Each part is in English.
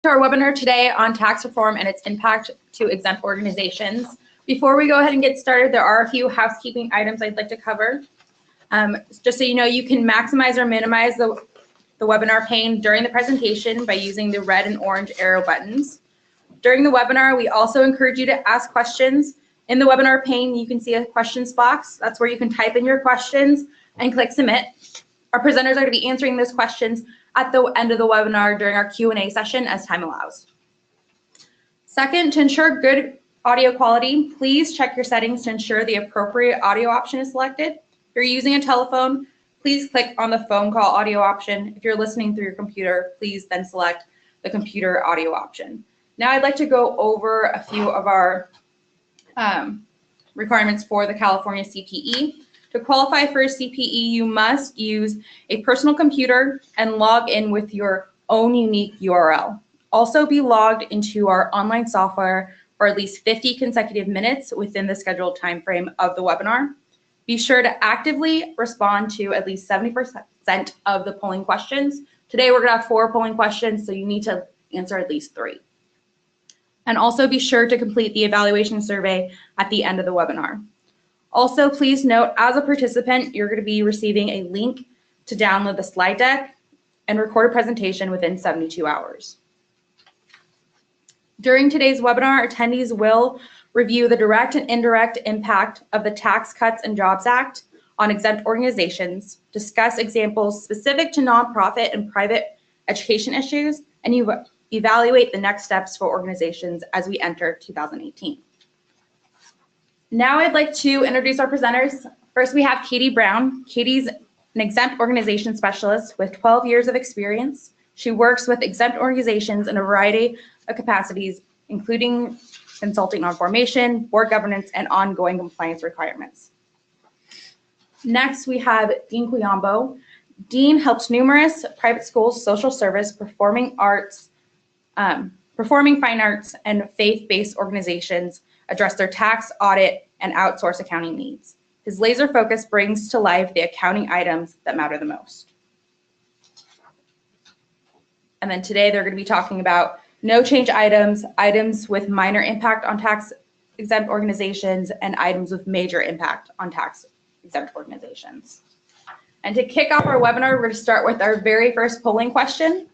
To our webinar today on tax reform and its impact to exempt organizations. Before we go ahead and get started, there are a few housekeeping items I'd like to cover. Just so you know, you can maximize or minimize the webinar pane during the presentation by using the red and orange arrow buttons. During the webinar, we also encourage you to ask questions. In the webinar pane, you can see a questions box. That's where you can type in your questions and click submit. Our presenters are going to be answering those questions at the end of the webinar during our Q&A session as time allows. Second, to ensure good audio quality, please check your settings to ensure the appropriate audio option is selected. If you're using a telephone, please click on the phone call audio option. If you're listening through your computer, please then select the computer audio option. Now I'd like to go over a few of our requirements for the California CPE. To qualify for a CPE, you must use a personal computer and log in with your own unique URL. Also be logged into our online software for at least 50 consecutive minutes within the scheduled time frame of the webinar. Be sure to actively respond to at least 70% of the polling questions. Today we're gonna have 4 polling questions, so you need to answer at least 3. And also be sure to complete the evaluation survey at the end of the webinar. Also, please note, as a participant, you're going to be receiving a link to download the slide deck and record a presentation within 72 hours. During today's webinar, attendees will review the direct and indirect impact of the Tax Cuts and Jobs Act on exempt organizations, discuss examples specific to nonprofit and private education issues, and evaluate the next steps for organizations as we enter 2018. Now I'd like to introduce our presenters. First, we have Katie Brown. Katie's an exempt organization specialist with 12 years of experience. She works with exempt organizations in a variety of capacities, including consulting on formation, board governance, and ongoing compliance requirements. Next, we have Dean Cuyambo. Dean helps numerous private schools, social service, performing fine arts, and faith-based organizations address their tax, audit, and outsource accounting needs. His laser focus brings to life the accounting items that matter the most. And then today they're going to be talking about no change items, items with minor impact on tax exempt organizations, and items with major impact on tax exempt organizations. And to kick off our webinar, we're going to start with our very first polling question.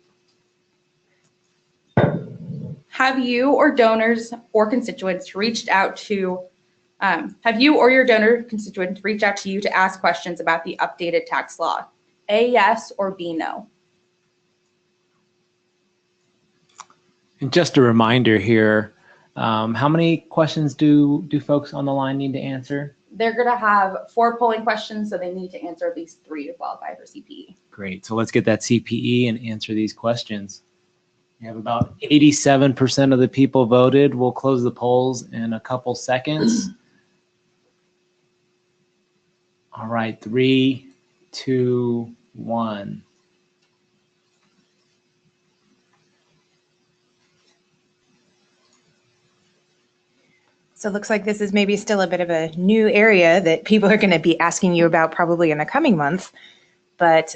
Have you or donors or constituents reached out to, have you or your donor constituents reached out to you to ask questions about the updated tax law? A, yes, or B, no. And just a reminder here, how many questions do folks on the line need to answer? They're gonna have 4 polling questions, so they need to answer at least 3 to qualify for CPE. Great, so let's get that CPE and answer these questions. We have about 87% of the people voted. We'll close the polls in a couple seconds. All right, 3, 2, 1. So it looks like this is maybe still a bit of a new area that people are going to be asking you about probably in the coming months. But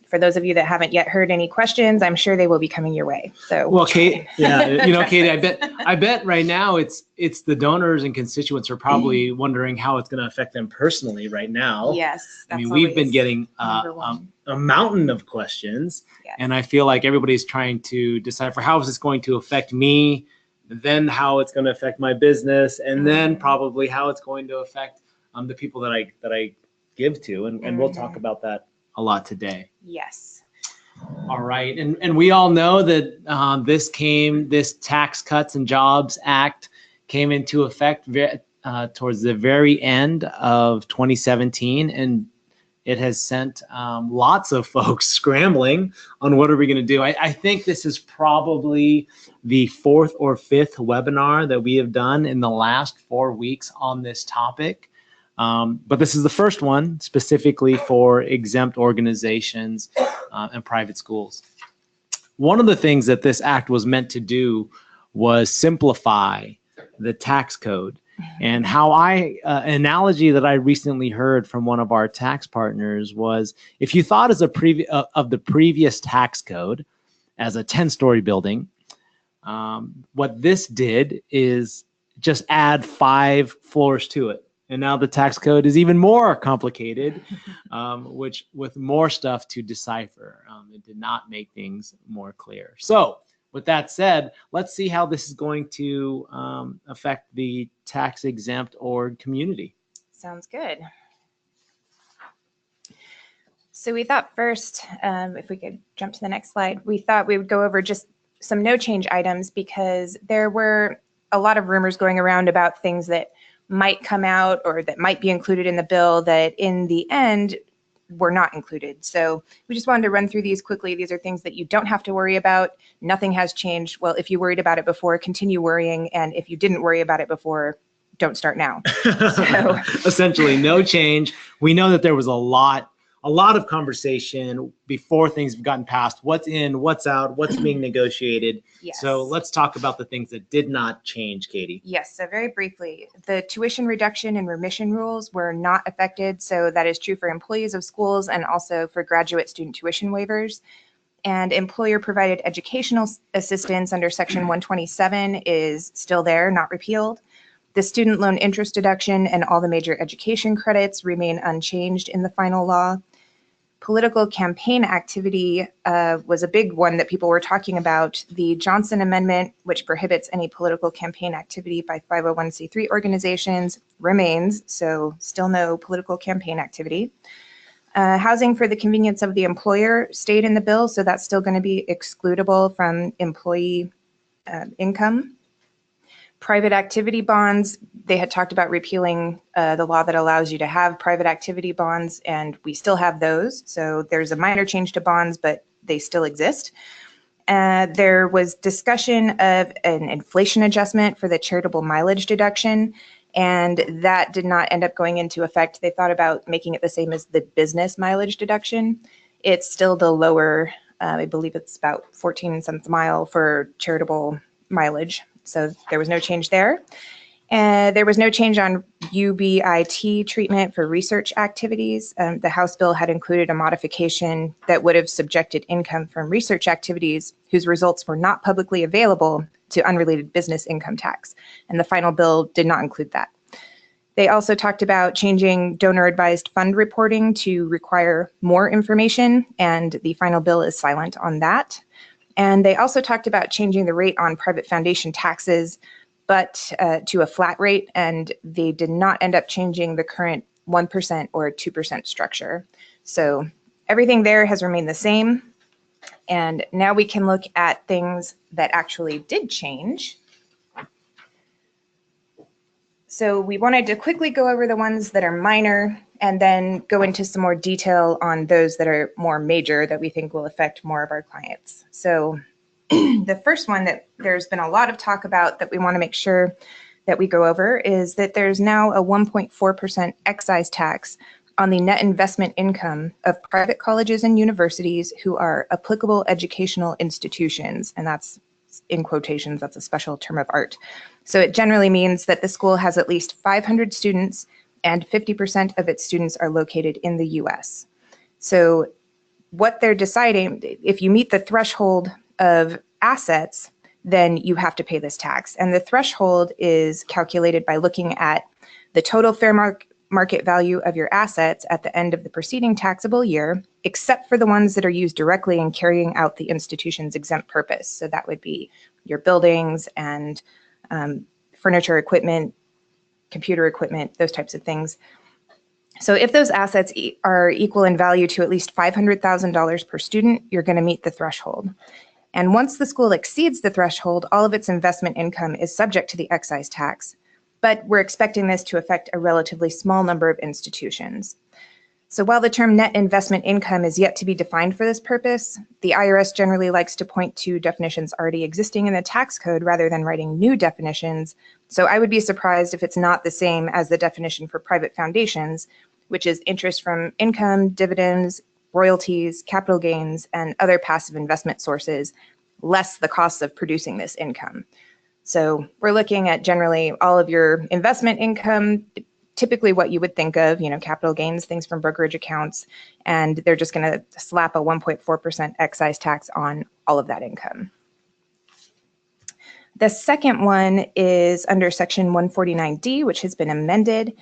for those of you that haven't yet heard any questions, I'm sure they will be coming your way. So well, Kate, yeah, you know, Katie, I bet right now it's the donors and constituents are probably wondering how it's going to affect them personally right now. Yes, I mean, we've been getting a mountain of questions, yes. And I feel like everybody's trying to decipher how is this going to affect me, then how it's going to affect my business, and then probably how it's going to affect the people that I give to, and we'll talk about that a lot today. Yes. All right, and we all know that this Tax Cuts and Jobs Act came into effect towards the very end of 2017, and it has sent lots of folks scrambling on what are we going to do. I think this is probably the 4th or 5th webinar that we have done in the last 4 weeks on this topic. But this is the first one specifically for exempt organizations and private schools. One of the things that this act was meant to do was simplify the tax code. And how analogy that I recently heard from one of our tax partners was, if you thought of the previous tax code as a 10-story building, What this did is just add 5 floors to it. And now the tax code is even more complicated, which with more stuff to decipher. It did not make things more clear. So with that said, let's see how this is going to affect the tax exempt org community. Sounds good. So we thought first, if we could jump to the next slide, we thought we would go over just some no change items because there were a lot of rumors going around about things that might come out or that might be included in the bill that in the end were not included. So we just wanted to run through these quickly. These are things that you don't have to worry about. Nothing has changed. Well, if you worried about it before, continue worrying. And if you didn't worry about it before, don't start now. So essentially no change. We know that there was a lot of conversation before things have gotten passed. What's in, what's out, what's being negotiated. Yes. So let's talk about the things that did not change, Katie. Yes, so very briefly, the tuition reduction and remission rules were not affected. So that is true for employees of schools and also for graduate student tuition waivers. And employer provided educational assistance under section 127 is still there, not repealed. The student loan interest deduction and all the major education credits remain unchanged in the final law. Political campaign activity was a big one that people were talking about. The Johnson Amendment, which prohibits any political campaign activity by 501c3 organizations, remains, so still no political campaign activity. Housing for the convenience of the employer stayed in the bill, so that's still going to be excludable from employee income. Private activity bonds, they had talked about repealing the law that allows you to have private activity bonds, and we still have those. So there's a minor change to bonds, but they still exist. There was discussion of an inflation adjustment for the charitable mileage deduction, and that did not end up going into effect. They thought about making it the same as the business mileage deduction. It's still the lower, I believe it's about 14 cents a mile for charitable mileage. So there was no change there. There was no change on UBIT treatment for research activities. The House bill had included a modification that would have subjected income from research activities whose results were not publicly available to unrelated business income tax. And the final bill did not include that. They also talked about changing donor advised fund reporting to require more information, and the final bill is silent on that. And they also talked about changing the rate on private foundation taxes, but to a flat rate, and they did not end up changing the current 1% or 2% structure. So everything there has remained the same. And now we can look at things that actually did change. So we wanted to quickly go over the ones that are minor and then go into some more detail on those that are more major that we think will affect more of our clients. So the first one that there's been a lot of talk about that we want to make sure that we go over is that there's now a 1.4% excise tax on the net investment income of private colleges and universities who are applicable educational institutions. And that's in quotations, that's a special term of art. So it generally means that the school has at least 500 students and 50% of its students are located in the US. So what they're deciding, if you meet the threshold of assets, then you have to pay this tax. And the threshold is calculated by looking at the total fair market value of your assets at the end of the preceding taxable year, except for the ones that are used directly in carrying out the institution's exempt purpose. So that would be your buildings and furniture, equipment, computer equipment, those types of things. So if those assets are equal in value to at least $500,000 per student, you're going to meet the threshold. And once the school exceeds the threshold, all of its investment income is subject to the excise tax. But we're expecting this to affect a relatively small number of institutions. So while the term net investment income is yet to be defined for this purpose, the IRS generally likes to point to definitions already existing in the tax code rather than writing new definitions. So I would be surprised if it's not the same as the definition for private foundations, which is interest from income, dividends, royalties, capital gains, and other passive investment sources, less the costs of producing this income. So we're looking at generally all of your investment income, typically what you would think of, capital gains, things from brokerage accounts, and they're just going to slap a 1.4% excise tax on all of that income. The second one is under section 149D, which has been amended.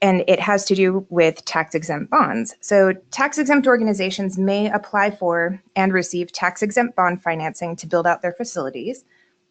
And it has to do with tax-exempt bonds. So tax-exempt organizations may apply for and receive tax-exempt bond financing to build out their facilities.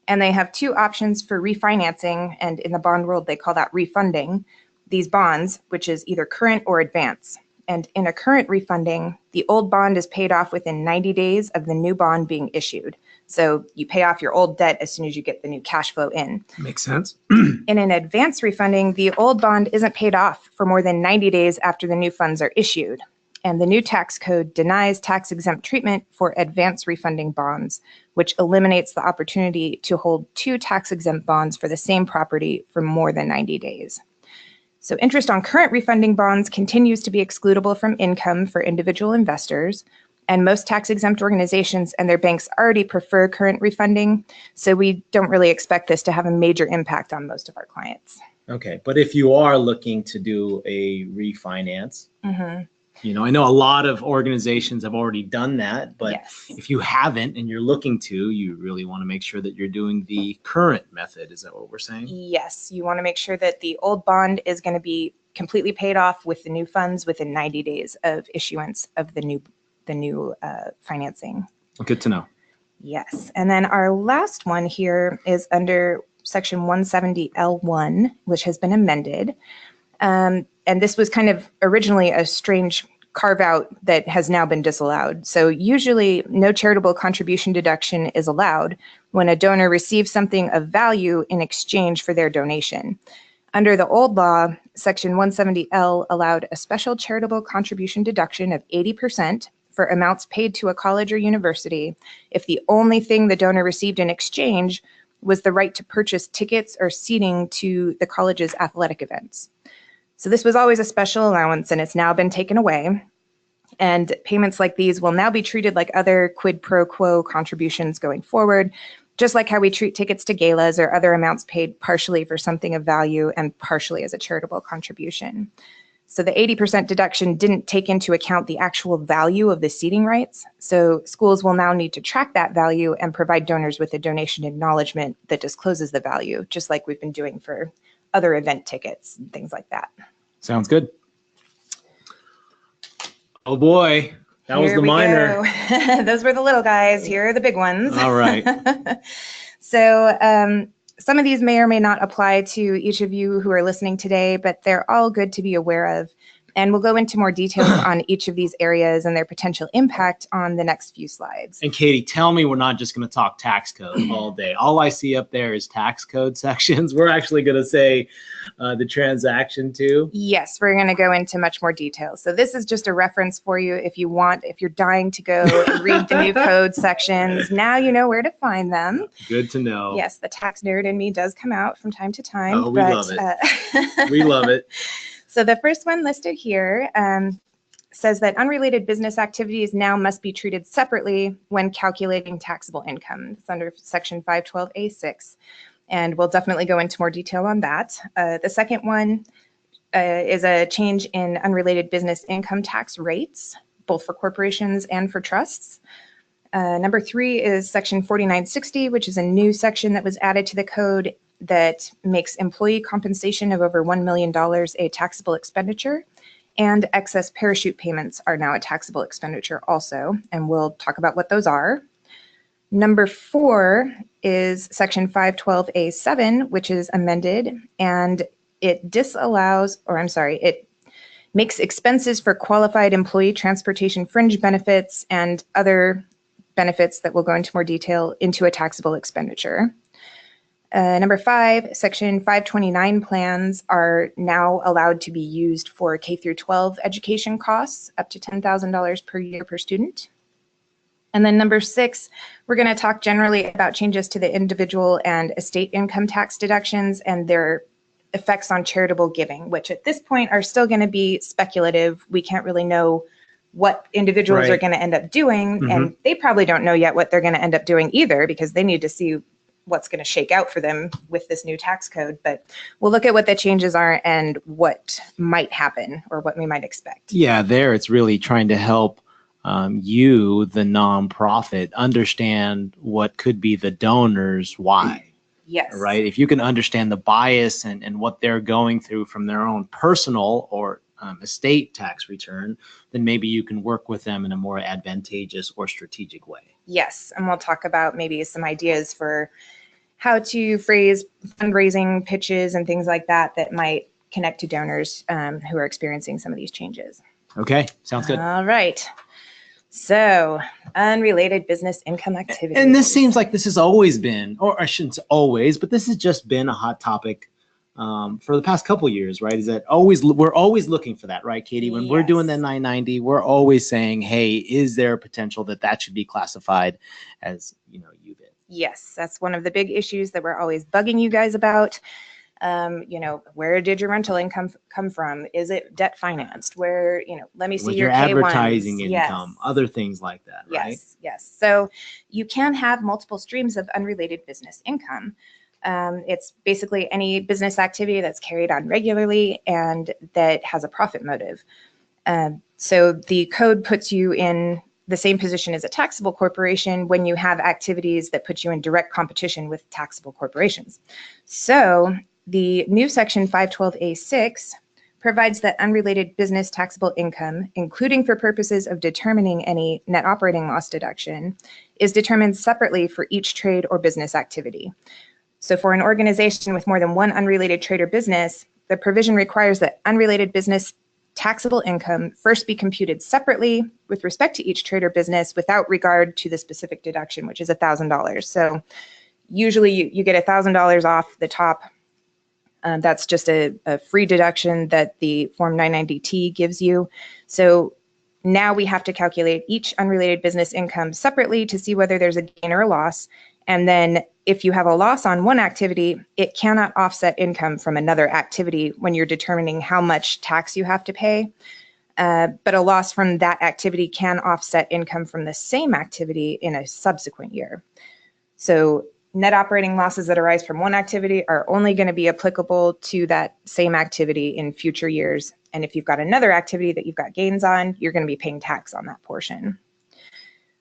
And they have two options for refinancing, and in the bond world, they call that refunding these bonds, which is either current or advance. And in a current refunding, the old bond is paid off within 90 days of the new bond being issued. So you pay off your old debt as soon as you get the new cash flow in. Makes sense. In an advance refunding, the old bond isn't paid off for more than 90 days after the new funds are issued. And the new tax code denies tax-exempt treatment for advance refunding bonds, which eliminates the opportunity to hold two tax-exempt bonds for the same property for more than 90 days. So interest on current refunding bonds continues to be excludable from income for individual investors, and most tax-exempt organizations and their banks already prefer current refunding, so we don't really expect this to have a major impact on most of our clients. Okay, but if you are looking to do a refinance, Mm-hmm. you know, I know a lot of organizations have already done that, but Yes. if you haven't and you're looking to, you really want to make sure that you're doing the current method. Is that what we're saying? Yes, you want to make sure that the old bond is going to be completely paid off with the new funds within 90 days of issuance of the new financing. Good to know. Yes, and then our last one here is under section 170L1, which has been amended. And this was kind of originally a strange carve out that has now been disallowed. So usually no charitable contribution deduction is allowed when a donor receives something of value in exchange for their donation. Under the old law, section 170L allowed a special charitable contribution deduction of 80% for amounts paid to a college or university if the only thing the donor received in exchange was the right to purchase tickets or seating to the college's athletic events. So this was always a special allowance, and it's now been taken away. And payments like these will now be treated like other quid pro quo contributions going forward, just like how we treat tickets to galas or other amounts paid partially for something of value and partially as a charitable contribution. So the 80% deduction didn't take into account the actual value of the seating rights. So schools will now need to track that value and provide donors with a donation acknowledgement that discloses the value, just like we've been doing for other event tickets and things like that. Sounds good. Oh boy, that was Here the we minor. go. Those were the little guys. Here are the big ones. All right. So some of these may or may not apply to each of you who are listening today, but they're all good to be aware of. And we'll go into more details on each of these areas and their potential impact on the next few slides. And Katie, tell me we're not just going to talk tax code all day. All I see up there is tax code sections. We're actually going to say the transaction too. Yes, we're going to go into much more detail. So this is just a reference for you if you're dying to go and read the new code sections. Now you know where to find them. Good to know. Yes, the tax nerd in me does come out from time to time. Oh, we love it. We love it. So the first one listed here says that unrelated business activities now must be treated separately when calculating taxable income. It's under section 512A6, and we'll definitely go into more detail on that. The second one is a change in unrelated business income tax rates, both for corporations and for trusts. Number 3 is section 4960, which is a new section that was added to the code that makes employee compensation of over $1 million a taxable expenditure, and excess parachute payments are now a taxable expenditure also, and we'll talk about what those are. Number 4 is section 512A7, which is amended, and it it makes expenses for qualified employee transportation fringe benefits and other benefits that we'll go into more detail into a taxable expenditure. Number 5, section 529 plans are now allowed to be used for K through 12 education costs up to $10,000 per year per student. And then number 6, we're going to talk generally about changes to the individual and estate income tax deductions and their effects on charitable giving, which at this point are still going to be speculative. We can't really know what individuals are going to end up doing, and they probably don't know yet what they're going to end up doing either, because they need to see what's going to shake out for them with this new tax code. But we'll look at what the changes are and what might happen or what we might expect. Yeah, there it's really trying to help you, the nonprofit, understand what could be the donor's why. Yes. Right? If you can understand the bias and what they're going through from their own personal or estate tax return, then maybe you can work with them in a more advantageous or strategic way. Yes. And we'll talk about maybe some ideas for how to phrase fundraising pitches and things like that that might connect to donors who are experiencing some of these changes. Okay, sounds good. All right. So, unrelated business income activities. And this seems like this has always been, or I shouldn't say always, but this has just been a hot topic for the past couple of years, right? Is that we're always looking for that, right, Katie? When we're doing the 990, we're always saying, hey, is there a potential that should be classified as, UBIT? Yes, that's one of the big issues that we're always bugging you guys about. Where did your rental income come from? Is it debt financed? Where, let me see With your your K1s. advertising Yes. income, other things like that, right? Yes. So you can have multiple streams of unrelated business income. It's basically any business activity that's carried on regularly and that has a profit motive. So the code puts you in the same position as a taxable corporation when you have activities that put you in direct competition with taxable corporations. So the new section 512A6 provides that unrelated business taxable income, including for purposes of determining any net operating loss deduction, is determined separately for each trade or business activity. So for an organization with more than one unrelated trade or business, the provision requires that unrelated business taxable income first be computed separately with respect to each trade or business without regard to the specific deduction, which is $1,000. So usually you get $1,000 off the top. That's just a free deduction that the Form 990T gives you. So now we have to calculate each unrelated business income separately to see whether there's a gain or a loss. And then if you have a loss on one activity, it cannot offset income from another activity when you're determining how much tax you have to pay. But a loss from that activity can offset income from the same activity in a subsequent year. So net operating losses that arise from one activity are only going to be applicable to that same activity in future years. And if you've got another activity that you've got gains on, you're going to be paying tax on that portion.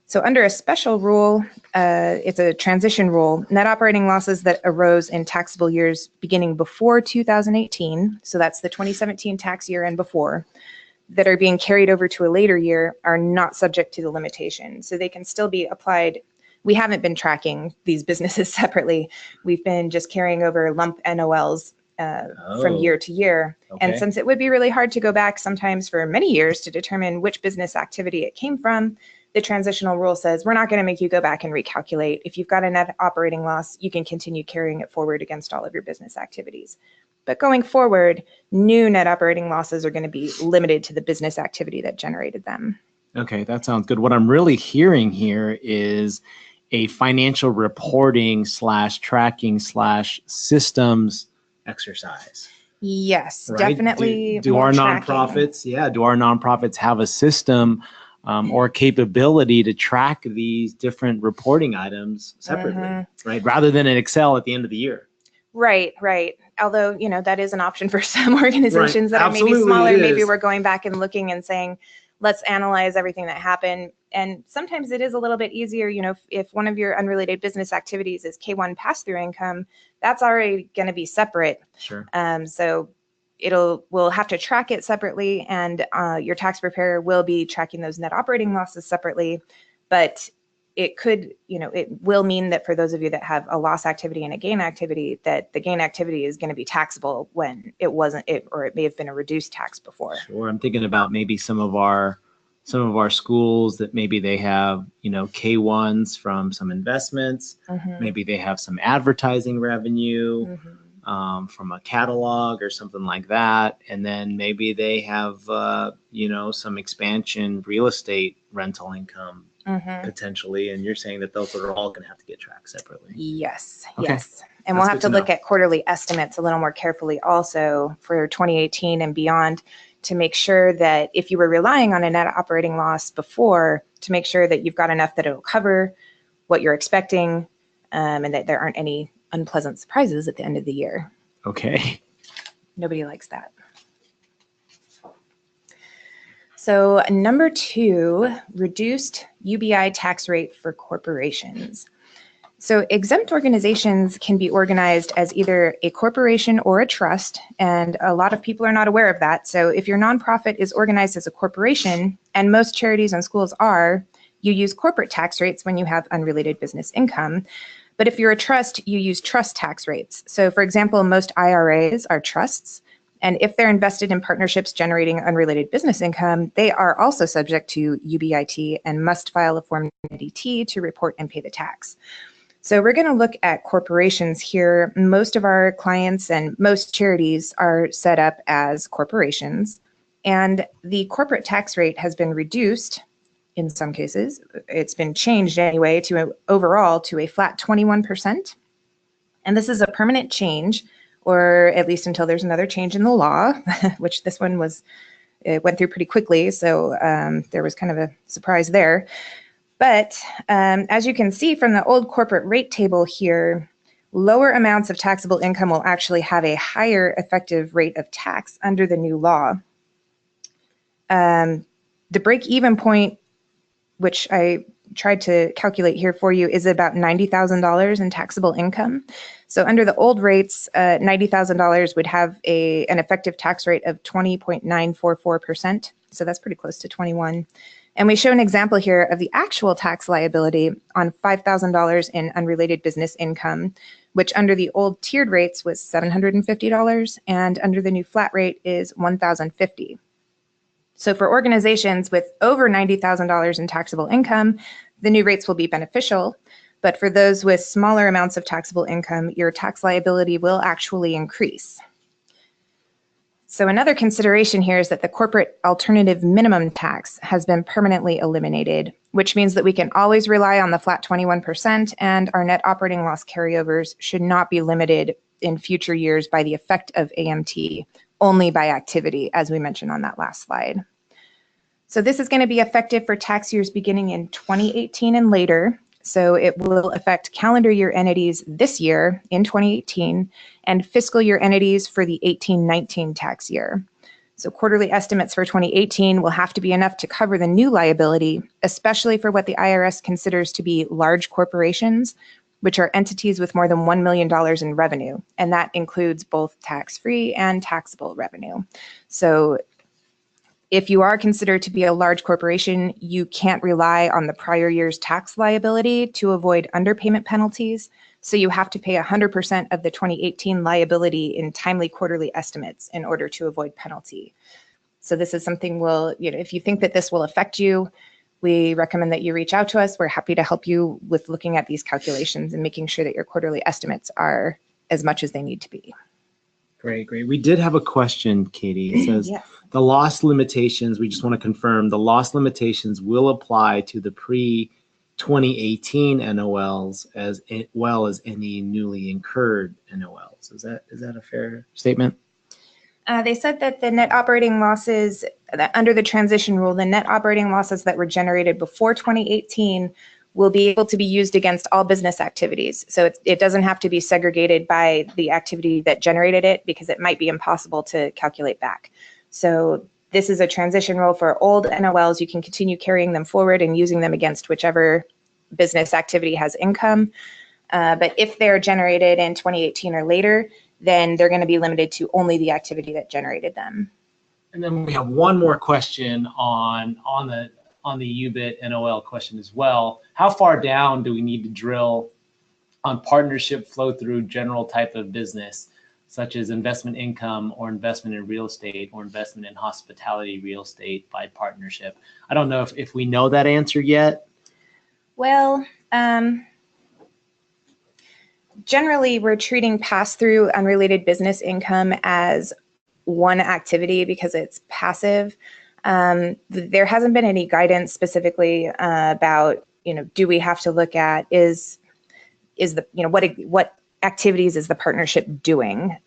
So under a special rule, it's a transition rule, net operating losses that arose in taxable years beginning before 2018, so that's the 2017 tax year and before, that are being carried over to a later year are not subject to the limitation. So they can still be applied. We haven't been tracking these businesses separately. We've been just carrying over lump NOLs from year to year. Okay. And since it would be really hard to go back sometimes for many years to determine which business activity it came from, the transitional rule says we're not going to make you go back and recalculate. If you've got a net operating loss, you can continue carrying it forward against all of your business activities. But going forward, new net operating losses are going to be limited to the business activity that generated them. Okay, that sounds good. What I'm really hearing here is a financial reporting / tracking / systems exercise. Yes, Right? definitely. Do our nonprofits have a system or capability to track these different reporting items separately, right? Rather than an Excel at the end of the year. Right. Although, that is an option for some organizations that Absolutely, are maybe smaller. it Maybe is. we're going back and looking and saying, let's analyze everything that happened. And sometimes it is a little bit easier, if one of your unrelated business activities is K1 pass-through income, that's already going to be separate. Sure. So we'll have to track it separately, and your tax preparer will be tracking those net operating losses separately. But it could, it will mean that for those of you that have a loss activity and a gain activity, that the gain activity is going to be taxable when it wasn't, or it may have been a reduced tax before. Sure. I'm thinking about maybe some of our schools that maybe they have, K1s from some investments. Maybe they have some advertising revenue from a catalog or something like that. And then maybe they have, some expansion real estate rental income potentially. And you're saying that those are all going to have to get tracked separately. Yes. Okay. Yes. And we'll have to look at quarterly estimates a little more carefully also for 2018 and beyond, to make sure that if you were relying on a net operating loss before, to make sure that you've got enough that it'll cover what you're expecting, and that there aren't any unpleasant surprises at the end of the year. Okay. Nobody likes that. So number 2, reduced UBI tax rate for corporations. So exempt organizations can be organized as either a corporation or a trust, and a lot of people are not aware of that. So if your nonprofit is organized as a corporation, and most charities and schools are, you use corporate tax rates when you have unrelated business income. But if you're a trust, you use trust tax rates. So for example, most IRAs are trusts, and if they're invested in partnerships generating unrelated business income, they are also subject to UBIT and must file a Form 90T to report and pay the tax. So we're going to look at corporations here. Most of our clients and most charities are set up as corporations, and the corporate tax rate has been reduced in some cases. It's been changed anyway to overall to a flat 21%. And this is a permanent change, or at least until there's another change in the law, which this one it went through pretty quickly. So there was kind of a surprise there. But as you can see from the old corporate rate table here, lower amounts of taxable income will actually have a higher effective rate of tax under the new law. The break-even point, which I tried to calculate here for you, is about $90,000 in taxable income. So under the old rates, $90,000 would have an effective tax rate of 20.944%. So that's pretty close to 21. And we show an example here of the actual tax liability on $5,000 in unrelated business income, which under the old tiered rates was $750, and under the new flat rate is $1,050. So for organizations with over $90,000 in taxable income, the new rates will be beneficial. But for those with smaller amounts of taxable income, your tax liability will actually increase. So another consideration here is that the corporate alternative minimum tax has been permanently eliminated, which means that we can always rely on the flat 21%, and our net operating loss carryovers should not be limited in future years by the effect of AMT, only by activity, as we mentioned on that last slide. So this is going to be effective for tax years beginning in 2018 and later. So it will affect calendar year entities this year in 2018 and fiscal year entities for the 18-19 tax year. So quarterly estimates for 2018 will have to be enough to cover the new liability, especially for what the IRS considers to be large corporations, which are entities with more than $1 million in revenue. And that includes both tax-free and taxable revenue. So if you are considered to be a large corporation, you can't rely on the prior year's tax liability to avoid underpayment penalties. So you have to pay 100% of the 2018 liability in timely quarterly estimates in order to avoid penalty. So this is something if you think that this will affect you, we recommend that you reach out to us. We're happy to help you with looking at these calculations and making sure that your quarterly estimates are as much as they need to be. Great, great. We did have a question, Katie. It says, yes. The loss limitations, we just want to confirm, the loss limitations will apply to the pre-2018 NOLs as well as any newly incurred NOLs. Is that a fair statement? They said that the net operating losses, under the transition rule, the net operating losses that were generated before 2018 will be able to be used against all business activities. So it doesn't have to be segregated by the activity that generated it, because it might be impossible to calculate back. So this is a transition rule for old NOLs. You can continue carrying them forward and using them against whichever business activity has income. But if they're generated in 2018 or later, then they're going to be limited to only the activity that generated them. And then we have one more question on the UBIT NOL question as well. How far down do we need to drill on partnership flow through general type of business, such as investment income or investment in real estate or investment in hospitality real estate by partnership? I don't know if we know that answer yet. Well, generally we're treating pass-through unrelated business income as one activity because it's passive. There hasn't been any guidance specifically about, do we have to look at what activities is the partnership doing?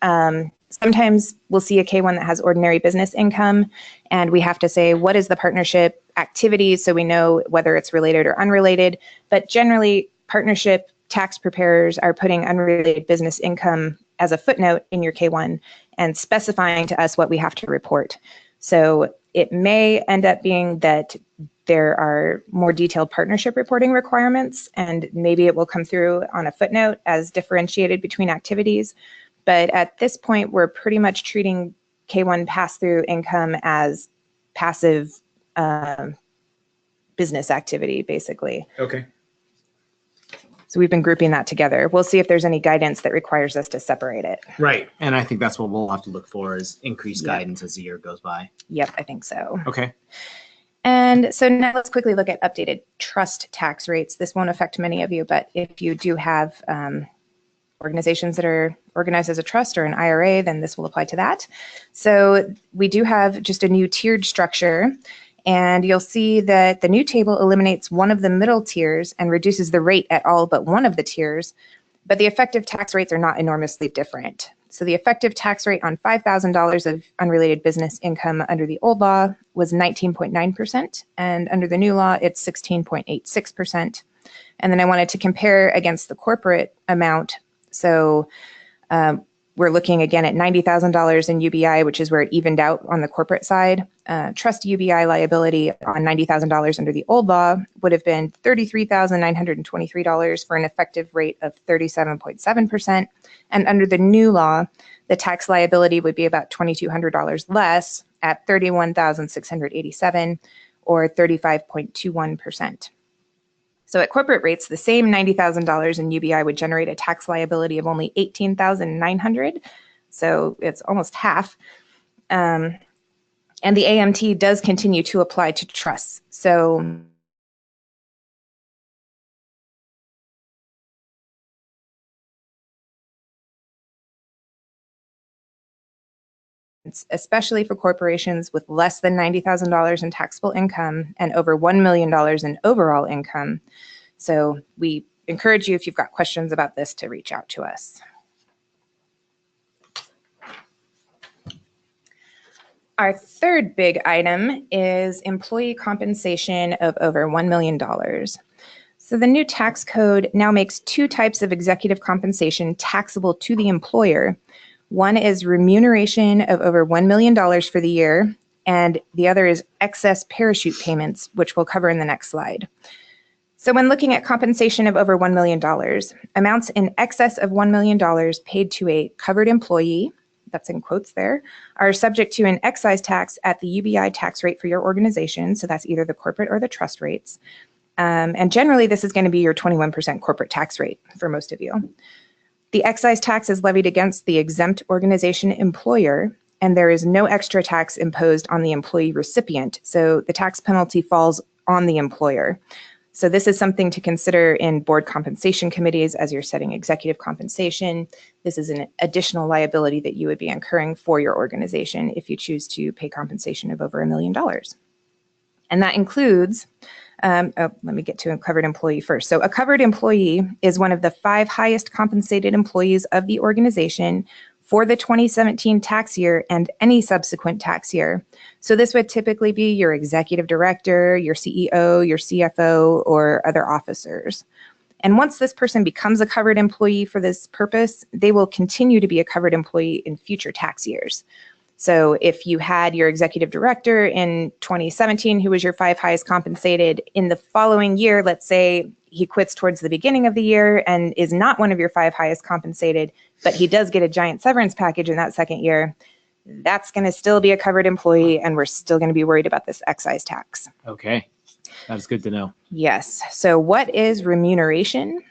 Sometimes we'll see a K-1 that has ordinary business income, and we have to say, what is the partnership activities, so we know whether it's related or unrelated. But generally, partnership tax preparers are putting unrelated business income as a footnote in your K-1 and specifying to us what we have to report. So It may end up being that there are more detailed partnership reporting requirements, and maybe it will come through on a footnote as differentiated between activities. But at this point, we're pretty much treating K1 pass-through income as passive business activity, basically. Okay. So we've been grouping that together. We'll see if there's any guidance that requires us to separate it. Right. And I think that's what we'll have to look for is increased Yep. guidance as the year goes by. Yep, I think so. Okay. And so now let's quickly look at updated trust tax rates. This won't affect many of you, but if you do have organizations that are organized as a trust or an IRA, then this will apply to that. So we do have just a new tiered structure, and you'll see that the new table eliminates one of the middle tiers and reduces the rate at all but one of the tiers, but the effective tax rates are not enormously different. So the effective tax rate on $5,000 of unrelated business income under the old law was 19.9%, and under the new law, it's 16.86%. And then I wanted to compare against the corporate amount. So we're looking again at $90,000 in UBI, which is where it evened out on the corporate side. Trust UBI liability on $90,000 under the old law would have been $33,923 for an effective rate of 37.7%. And under the new law, the tax liability would be about $2,200 less at $31,687 or 35.21%. So at corporate rates, the same $90,000 in UBI would generate a tax liability of only $18,900. So it's almost half. And the AMT does continue to apply to trusts. So especially for corporations with less than $90,000 in taxable income and over $1 million in overall income. So we encourage you, if you've got questions about this, to reach out to us. Our third big item is employee compensation of over $1 million. So the new tax code now makes two types of executive compensation taxable to the employer. One is remuneration of over $1 million for the year, and the other is excess parachute payments, which we'll cover in the next slide. So when looking at compensation of over $1 million, amounts in excess of $1 million paid to a covered employee, that's in quotes there, are subject to an excise tax at the UBI tax rate for your organization. So that's either the corporate or the trust rates. And generally, this is going to be your 21% corporate tax rate for most of you. The excise tax is levied against the exempt organization employer, and there is no extra tax imposed on the employee recipient. So the tax penalty falls on the employer. So this is something to consider in board compensation committees as you're setting executive compensation. This is an additional liability that you would be incurring for your organization if you choose to pay compensation of over $1 million. And that includes, let me get to a covered employee first. So a covered employee is one of the 5 highest compensated employees of the organization for the 2017 tax year and any subsequent tax year. So this would typically be your executive director, your CEO, your CFO, or other officers. And once this person becomes a covered employee for this purpose, they will continue to be a covered employee in future tax years. So if you had your executive director in 2017, who was your 5 highest compensated, in the following year, let's say he quits towards the beginning of the year and is not one of your 5 highest compensated, but he does get a giant severance package in that second year, that's going to still be a covered employee, and we're still going to be worried about this excise tax. Okay. That's good to know. Yes. So what is remuneration?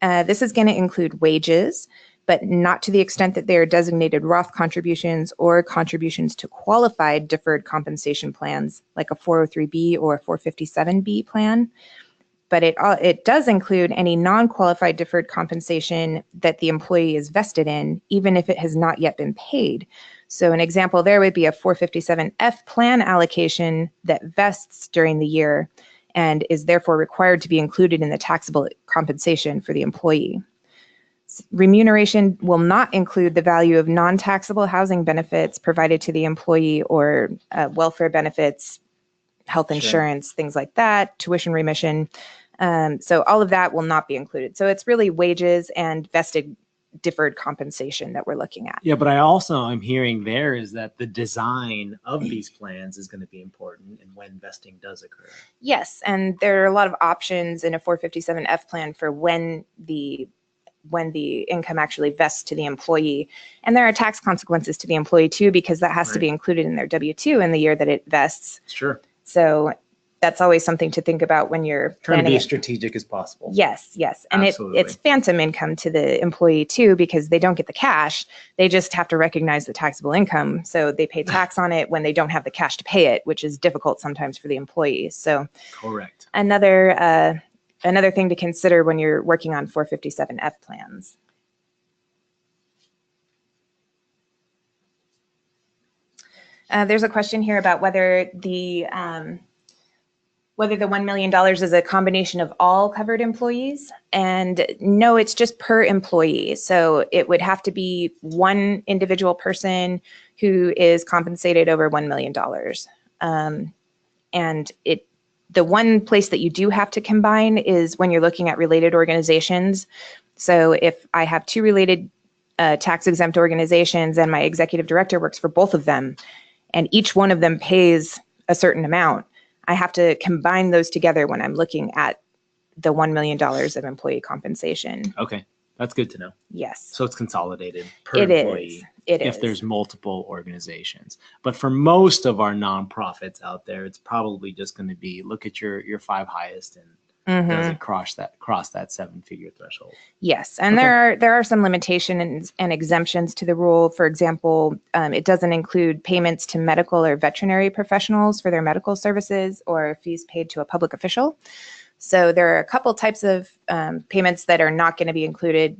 This is going to include wages, but not to the extent that they are designated Roth contributions or contributions to qualified deferred compensation plans like a 403B or a 457B plan. But it does include any non-qualified deferred compensation that the employee is vested in, even if it has not yet been paid. So an example there would be a 457F plan allocation that vests during the year and is therefore required to be included in the taxable compensation for the employee. Remuneration will not include the value of non-taxable housing benefits provided to the employee or welfare benefits, health insurance, things like that, tuition remission. So all of that will not be included. So it's really wages and vested deferred compensation that we're looking at. Yeah, but I'm hearing there is that the design of these plans is going to be important and when vesting does occur. Yes, and there are a lot of options in a 457F plan for when the income actually vests to the employee. And there are tax consequences to the employee too, because that has to be included in their W-2 in the year that it vests. Sure. So that's always something to think about when you're Trying to planning be it. as strategic as possible. Yes. And it's phantom income to the employee too, because they don't get the cash. They just have to recognize the taxable income. So they pay tax on it when they don't have the cash to pay it, which is difficult sometimes for the employees. So correct. Another thing to consider when you're working on 457F plans. There's a question here about whether the $1 million is a combination of all covered employees. And no, it's just per employee. So it would have to be one individual person who is compensated over $1 million. And the one place that you do have to combine is when you're looking at related organizations. So if I have two related tax exempt organizations and my executive director works for both of them, and each one of them pays a certain amount, I have to combine those together when I'm looking at the $1 million of employee compensation. Okay, that's good to know. Yes. So it's consolidated per It employee. It if is. There's multiple organizations. But for most of our nonprofits out there, it's probably just going to be look at your 5 highest and does it cross that 7-figure threshold? Yes, and there are some limitations and exemptions to the rule. For example, it doesn't include payments to medical or veterinary professionals for their medical services or fees paid to a public official. So there are a couple types of payments that are not going to be included.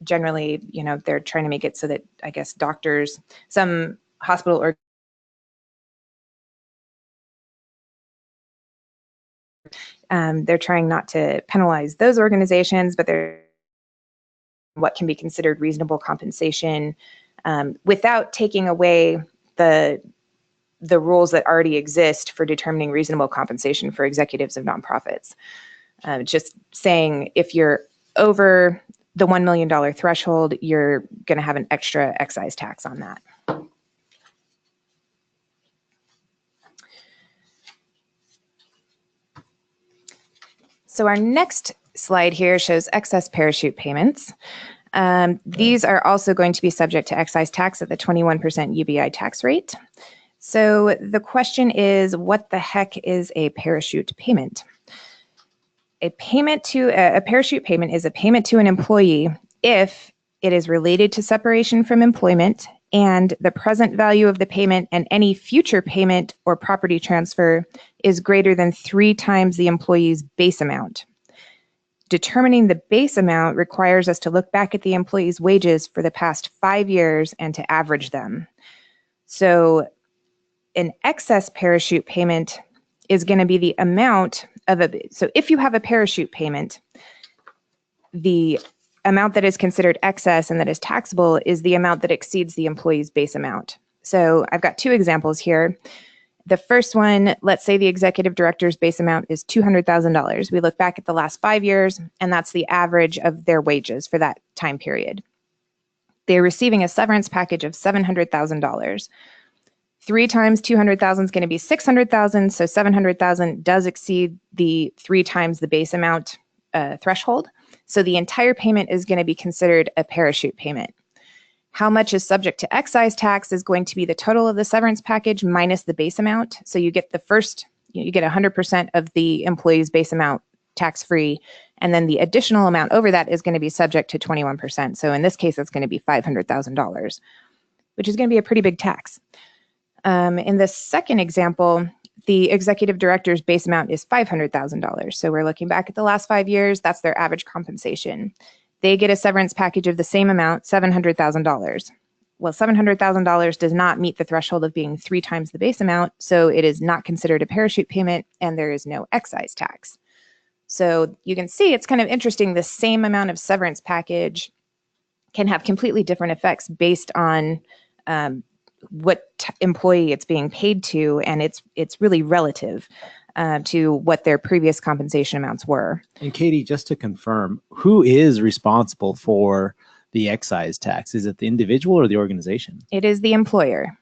Generally, they're trying to make it so that, I guess, doctors, some hospital or they're trying not to penalize those organizations, but they're what can be considered reasonable compensation without taking away the rules that already exist for determining reasonable compensation for executives of nonprofits. Just saying if you're over the $1 million threshold, you're going to have an extra excise tax on that. So our next slide here shows excess parachute payments. These are also going to be subject to excise tax at the 21% UBI tax rate. So the question is, what the heck is a parachute payment? A parachute payment is a payment to an employee if it is related to separation from employment and the present value of the payment and any future payment or property transfer is greater than 3 times the employee's base amount. Determining the base amount requires us to look back at the employee's wages for the past 5 years and to average them. So an excess parachute payment is going to be the amount of so if you have a parachute payment, the amount that is considered excess and that is taxable is the amount that exceeds the employee's base amount. So I've got 2 examples here. The first one, let's say the executive director's base amount is $200,000. We look back at the last 5 years, and that's the average of their wages for that time period. They're receiving a severance package of $700,000. 3 times 200,000 is going to be 600,000, so 700,000 does exceed the 3 times the base amount threshold. So the entire payment is going to be considered a parachute payment. How much is subject to excise tax is going to be the total of the severance package minus the base amount. So you get you get 100% of the employee's base amount tax-free, and then the additional amount over that is going to be subject to 21%. So in this case, it's going to be $500,000, which is going to be a pretty big tax. In the second example, the executive director's base amount is $500,000. So we're looking back at the last 5 years, that's their average compensation. They get a severance package of the same amount, $700,000. Well, $700,000 does not meet the threshold of being 3 times the base amount, so it is not considered a parachute payment, and there is no excise tax. So you can see it's kind of interesting. The same amount of severance package can have completely different effects based on what employee it's being paid to, and it's really relative to what their previous compensation amounts were. And Katie, just to confirm, who is responsible for the excise tax? Is it the individual or the organization? It is the employer.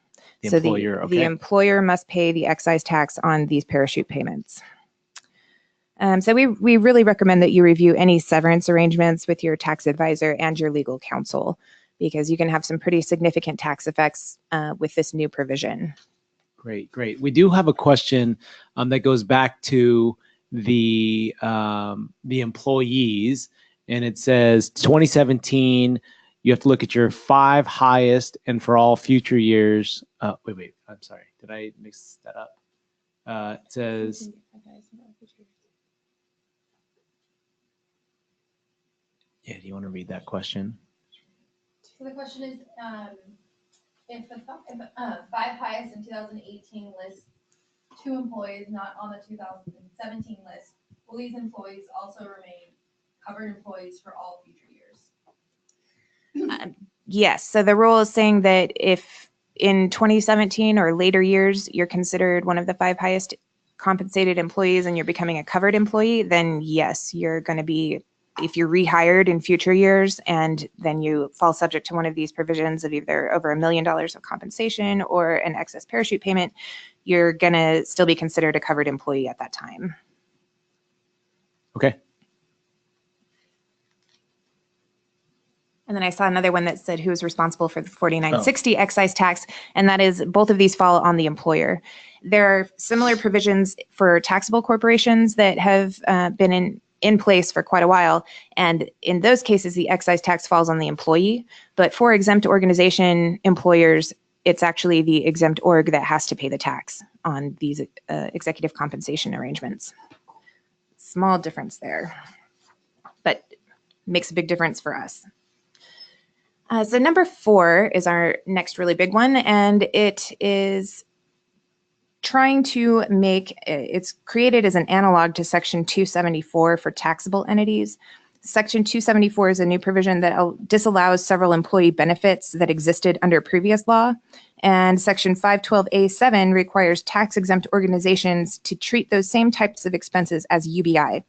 The So employer, the okay. employer must pay the excise tax on these parachute payments. So we really recommend that you review any severance arrangements with your tax advisor and your legal counsel, because you can have some pretty significant tax effects with this new provision. Great, great. We do have a question that goes back to the employees, and it says 2017. You have to look at your 5 highest, and for all future years. Wait. I'm sorry. Did I mix that up? It says. Yeah. Do you want to read that question? So the question is, if the 5 highest in 2018 list 2 employees not on the 2017 list, will these employees also remain covered employees for all future years? Yes. So the rule is saying that if in 2017 or later years you're considered one of the 5 highest compensated employees and you're becoming a covered employee, then yes, you're going to be, if you're rehired in future years and then you fall subject to one of these provisions of either over $1 million of compensation or an excess parachute payment, you're going to still be considered a covered employee at that time. Okay. And then I saw another one that said who's responsible for the 4960 excise tax, and that is both of these fall on the employer. There are similar provisions for taxable corporations that have been in place for quite a while, and in those cases the excise tax falls on the employee. But for exempt organization employers, it's actually the exempt org that has to pay the tax on these executive compensation arrangements. Small difference there, but makes a big difference for us. So number 4 is our next really big one, and it is trying to make, it's created as an analog to Section 274 for taxable entities. Section 274 is a new provision that disallows several employee benefits that existed under previous law, and Section 512A7 requires tax-exempt organizations to treat those same types of expenses as UBI.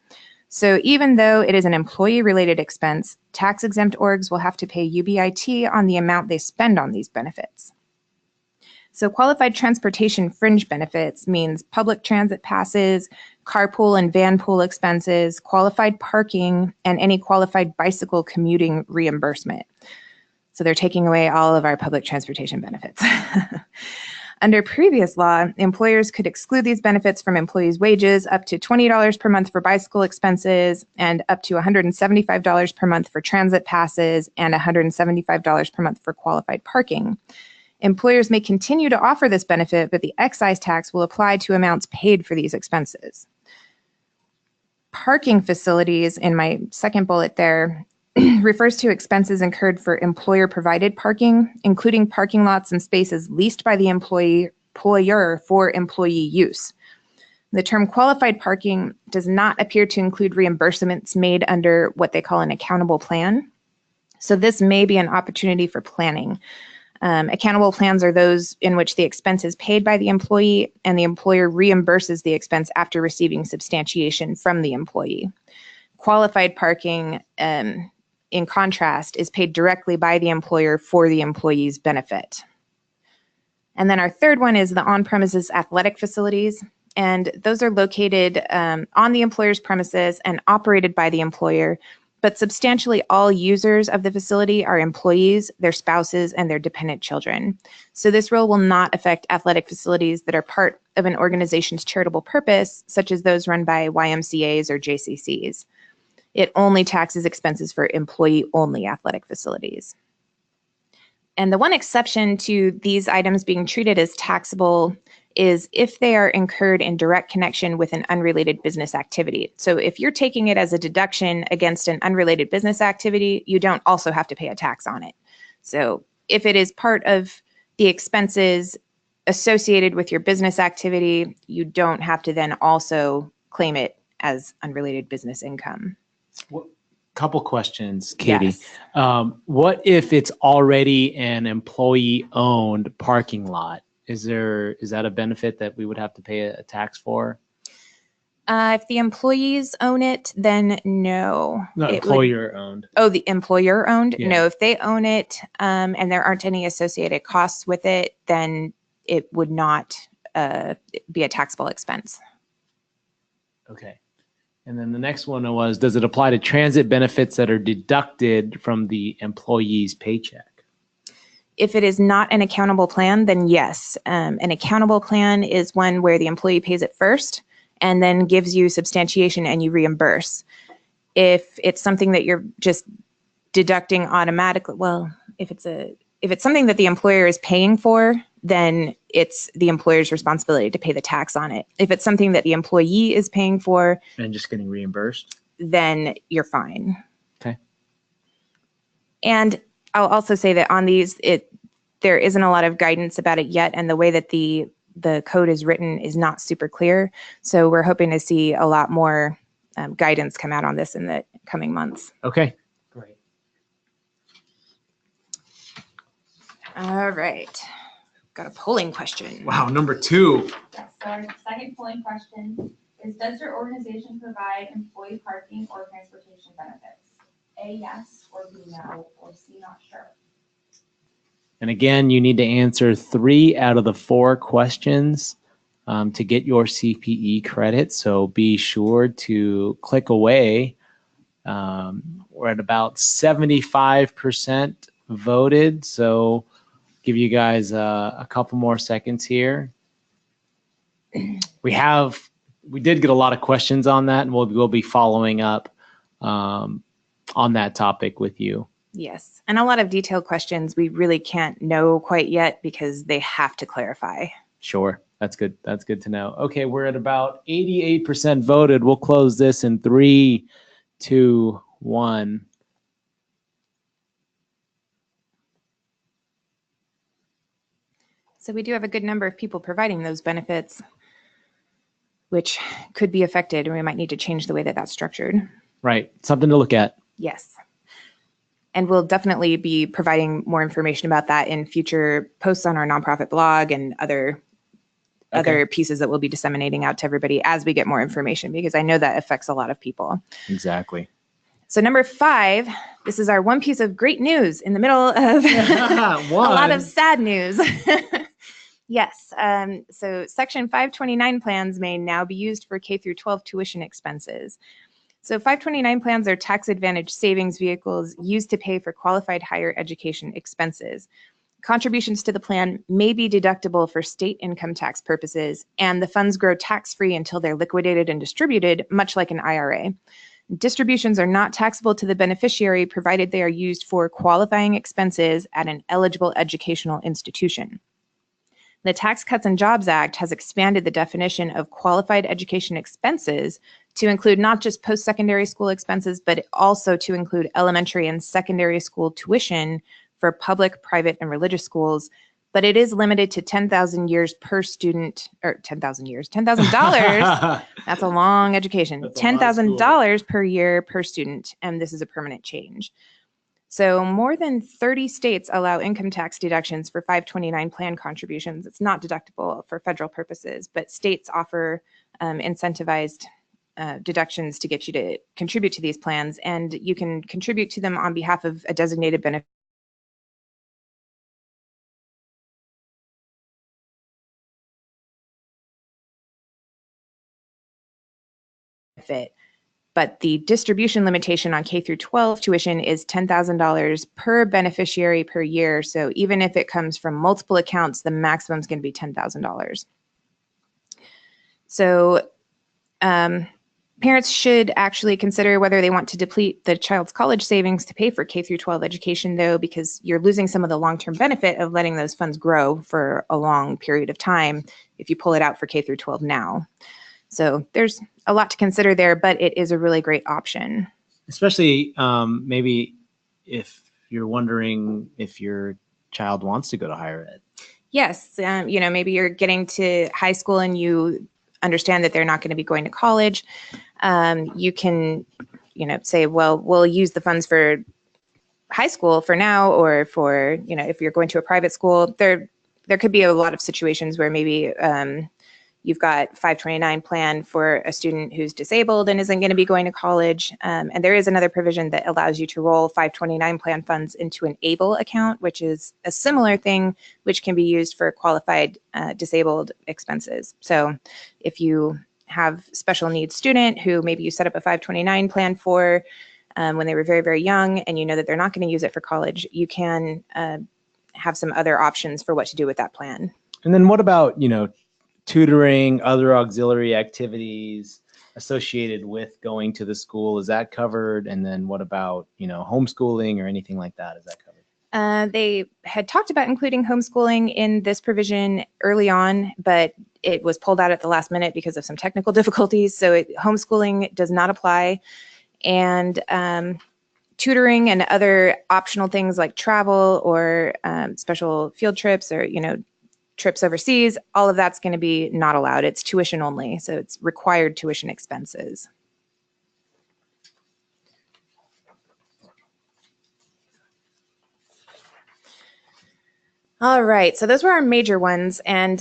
So even though it is an employee-related expense, tax-exempt orgs will have to pay UBIT on the amount they spend on these benefits. So qualified transportation fringe benefits means public transit passes, carpool and van pool expenses, qualified parking, and any qualified bicycle commuting reimbursement. So they're taking away all of our public transportation benefits. Under previous law, employers could exclude these benefits from employees' wages up to $20 per month for bicycle expenses and up to $175 per month for transit passes and $175 per month for qualified parking. Employers may continue to offer this benefit, but the excise tax will apply to amounts paid for these expenses. Parking facilities, in my second bullet there, refers to expenses incurred for employer-provided parking, including parking lots and spaces leased by the employer for employee use. The term qualified parking does not appear to include reimbursements made under what they call an accountable plan. So this may be an opportunity for planning. Accountable plans are those in which the expense is paid by the employee and the employer reimburses the expense after receiving substantiation from the employee. Qualified parking, in contrast, is paid directly by the employer for the employee's benefit. And then our third one is the on-premises athletic facilities. And those are located on the employer's premises and operated by the employer. But substantially all users of the facility are employees, their spouses, and their dependent children. So this rule will not affect athletic facilities that are part of an organization's charitable purpose, such as those run by YMCAs or JCCs. It only taxes expenses for employee-only athletic facilities. And the one exception to these items being treated as taxable is if they are incurred in direct connection with an unrelated business activity. So if you're taking it as a deduction against an unrelated business activity, you don't also have to pay a tax on it. So if it is part of the expenses associated with your business activity, you don't have to then also claim it as unrelated business income. Couple questions, Katie. Yes. What if it's already an employee-owned parking lot? Is that a benefit that we would have to pay a tax for? If the employees own it, then no. No, It would- employer owned. Oh, the employer owned? Yeah. No, if they own it, and there aren't any associated costs with it, then it would not be a taxable expense. Okay. And then the next one was, does it apply to transit benefits that are deducted from the employee's paycheck? If it is not an accountable plan, then yes. An accountable plan is one where the employee pays it first and then gives you substantiation and you reimburse. If it's something that you're just deducting automatically, well, if it's something that the employer is paying for, then it's the employer's responsibility to pay the tax on it. If it's something that the employee is paying for And just getting reimbursed? then you're fine. Okay. And I'll also say that on these, there isn't a lot of guidance about it yet, and the way that the code is written is not super clear. So we're hoping to see a lot more guidance come out on this in the coming months. Okay. Great. All right. Got a polling question. Wow, number 2. Yes, so our second polling question is, does your organization provide employee parking or transportation benefits? A, yes, or B, no, or C, not sure. And again, you need to answer 3 out of the 4 questions to get your CPE credit. So be sure to click away. We're at about 75% voted. So give you guys a couple more seconds here. We did get a lot of questions on that, and we'll be following up on that topic with you. Yes. And a lot of detailed questions we really can't know quite yet because they have to clarify. Sure. That's good. That's good to know. Okay, we're at about 88% voted. We'll close this in 3, 2, 1. So we do have a good number of people providing those benefits, which could be affected, and we might need to change the way that that's structured. Right. Something to look at. Yes. And we'll definitely be providing more information about that in future posts on our nonprofit blog and other pieces that we'll be disseminating out to everybody as we get more information, because I know that affects a lot of people. Exactly. So number 5, this is our one piece of great news in the middle of a lot of sad news. Yes. So Section 529 plans may now be used for K through 12 tuition expenses. So 529 plans are tax advantage savings vehicles used to pay for qualified higher education expenses. Contributions to the plan may be deductible for state income tax purposes, and the funds grow tax-free until they're liquidated and distributed, much like an IRA. Distributions are not taxable to the beneficiary provided they are used for qualifying expenses at an eligible educational institution. The Tax Cuts and Jobs Act has expanded the definition of qualified education expenses to include not just post-secondary school expenses, but also to include elementary and secondary school tuition for public, private, and religious schools. But it is limited to 10,000 years per student, or $10,000. That's a long education. $10,000 per year per student, and this is a permanent change. So more than 30 states allow income tax deductions for 529 plan contributions. It's not deductible for federal purposes, but states offer incentivized deductions to get you to contribute to these plans, and you can contribute to them on behalf of a designated benefit. But the distribution limitation on K through 12 tuition is $10,000 per beneficiary per year. So even if it comes from multiple accounts, the maximum is going to be $10,000. So parents should actually consider whether they want to deplete the child's college savings to pay for K through 12 education, though, because you're losing some of the long-term benefit of letting those funds grow for a long period of time if you pull it out for K through 12 now. So there's a lot to consider there, but it is a really great option. Especially maybe if you're wondering if your child wants to go to higher ed. Yes, maybe you're getting to high school and you understand that they're not going to be going to college. You can, say, well, we'll use the funds for high school for now, or for, if you're going to a private school. There could be a lot of situations where maybe You've got 529 plan for a student who's disabled and isn't going to be going to college. And there is another provision that allows you to roll 529 plan funds into an ABLE account, which is a similar thing, which can be used for qualified disabled expenses. So if you have special needs student who maybe you set up a 529 plan for when they were very, very young, and you know that they're not going to use it for college, you can have some other options for what to do with that plan. And then what about, tutoring, other auxiliary activities associated with going to the school? Is that covered? And then what about, homeschooling or anything like that? Is that covered? They had talked about including homeschooling in this provision early on, but it was pulled out at the last minute because of some technical difficulties. So homeschooling does not apply. And tutoring and other optional things like travel or special field trips or, trips overseas, all of that's going to be not allowed. It's tuition only. So it's required tuition expenses. All right, so those were our major ones. And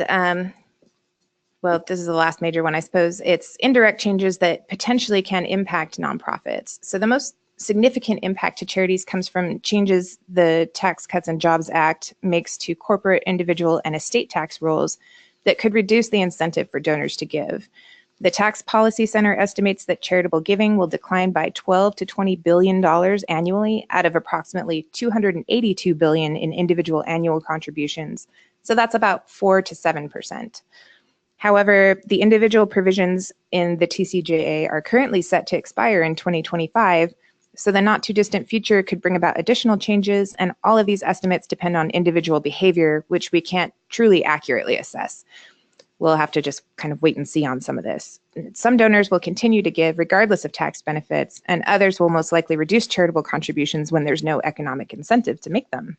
well, this is the last major one, I suppose. It's indirect changes that potentially can impact nonprofits. So the most significant impact to charities comes from changes the Tax Cuts and Jobs Act makes to corporate, individual, and estate tax rules that could reduce the incentive for donors to give. The Tax Policy Center estimates that charitable giving will decline by $12 to $20 billion annually out of approximately $282 billion in individual annual contributions. So that's about 4 to 7%. However, the individual provisions in the TCJA are currently set to expire in 2025, so the not too distant future could bring about additional changes, and all of these estimates depend on individual behavior, which we can't truly accurately assess. We'll have to just kind of wait and see on some of this. Some donors will continue to give regardless of tax benefits, and others will most likely reduce charitable contributions when there's no economic incentive to make them.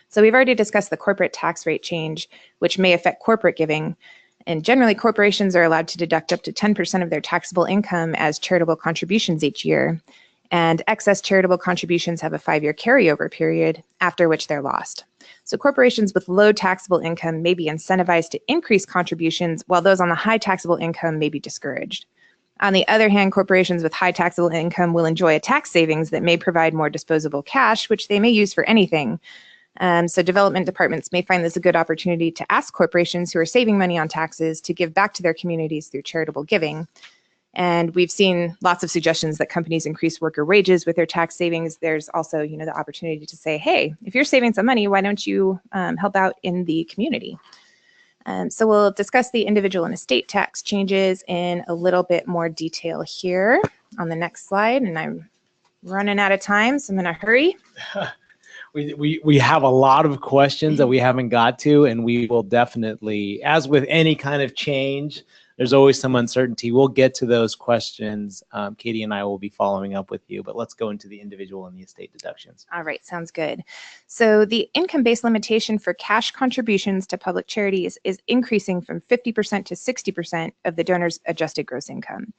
So we've already discussed the corporate tax rate change, which may affect corporate giving. And generally, corporations are allowed to deduct up to 10% of their taxable income as charitable contributions each year. And excess charitable contributions have a 5-year carryover period, after which they're lost. So corporations with low taxable income may be incentivized to increase contributions, while those on the high taxable income may be discouraged. On the other hand, corporations with high taxable income will enjoy a tax savings that may provide more disposable cash, which they may use for anything. So development departments may find this a good opportunity to ask corporations who are saving money on taxes to give back to their communities through charitable giving. And we've seen lots of suggestions that companies increase worker wages with their tax savings. There's also, the opportunity to say, hey, if you're saving some money, why don't you help out in the community? So we'll discuss the individual and estate tax changes in a little bit more detail here on the next slide. And I'm running out of time, so I'm in a hurry. We have a lot of questions that we haven't got to, and we will definitely, as with any kind of change, there's always some uncertainty. We'll get to those questions. Katie and I will be following up with you, but let's go into the individual and the estate deductions. All right, sounds good. So the income-based limitation for cash contributions to public charities is increasing from 50% to 60% of the donor's adjusted gross income.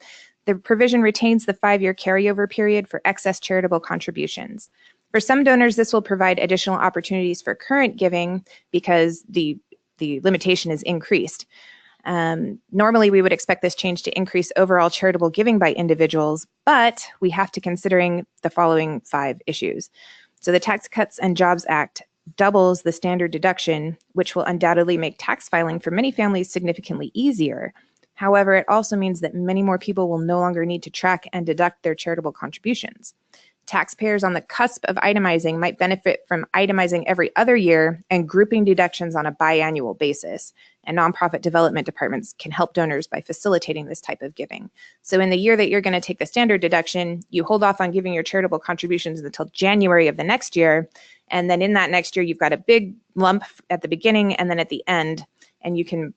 The provision retains the 5-year carryover period for excess charitable contributions. For some donors, this will provide additional opportunities for current giving because the limitation is increased. Normally, we would expect this change to increase overall charitable giving by individuals, but we have to considering the following 5 issues. So the Tax Cuts and Jobs Act doubles the standard deduction, which will undoubtedly make tax filing for many families significantly easier. However, it also means that many more people will no longer need to track and deduct their charitable contributions. Taxpayers on the cusp of itemizing might benefit from itemizing every other year and grouping deductions on a biannual basis. And nonprofit development departments can help donors by facilitating this type of giving. So in the year that you're going to take the standard deduction, you hold off on giving your charitable contributions until January of the next year. And then in that next year, you've got a big lump at the beginning and then at the end, and you can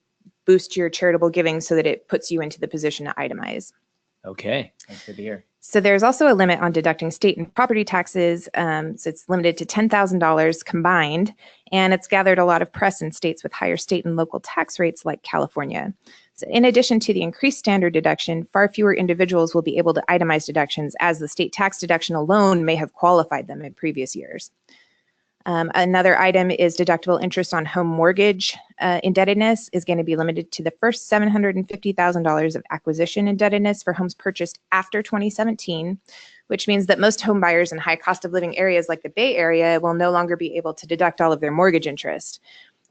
boost your charitable giving so that it puts you into the position to itemize. Okay, that's good to hear. So there's also a limit on deducting state and property taxes. So it's limited to $10,000 combined, and it's gathered a lot of press in states with higher state and local tax rates like California. So in addition to the increased standard deduction, far fewer individuals will be able to itemize deductions as the state tax deduction alone may have qualified them in previous years. Another item is deductible interest on home mortgage indebtedness is going to be limited to the first $750,000 of acquisition indebtedness for homes purchased after 2017, which means that most home buyers in high cost of living areas like the Bay Area will no longer be able to deduct all of their mortgage interest.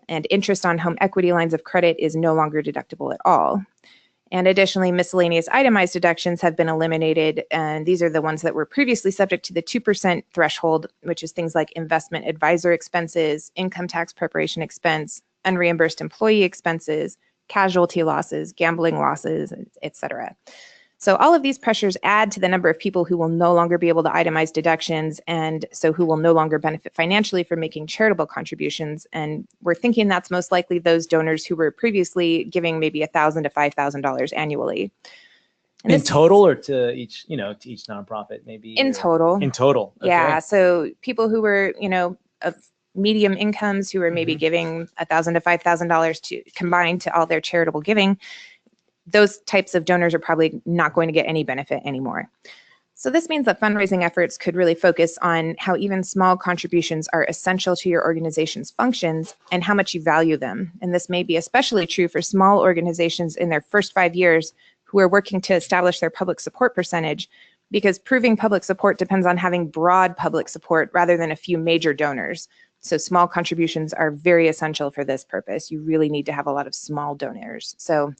And interest on home equity lines of credit is no longer deductible at all. And additionally, miscellaneous itemized deductions have been eliminated, and these are the ones that were previously subject to the 2% threshold, which is things like investment advisor expenses, income tax preparation expense, unreimbursed employee expenses, casualty losses, gambling losses, etc. So all of these pressures add to the number of people who will no longer be able to itemize deductions, and so who will no longer benefit financially from making charitable contributions. And we're thinking that's most likely those donors who were previously giving maybe $1,000 to $5,000 annually. And in total, or to each, to each nonprofit, maybe? In total. In total. Okay. Yeah. So people who were, of medium incomes who were maybe giving $1,000 to $5,000 to combined to all their charitable giving, those types of donors are probably not going to get any benefit anymore. So this means that fundraising efforts could really focus on how even small contributions are essential to your organization's functions and how much you value them. And this may be especially true for small organizations in their first 5 years who are working to establish their public support percentage, because proving public support depends on having broad public support rather than a few major donors. So small contributions are very essential for this purpose. You really need to have a lot of small donors. So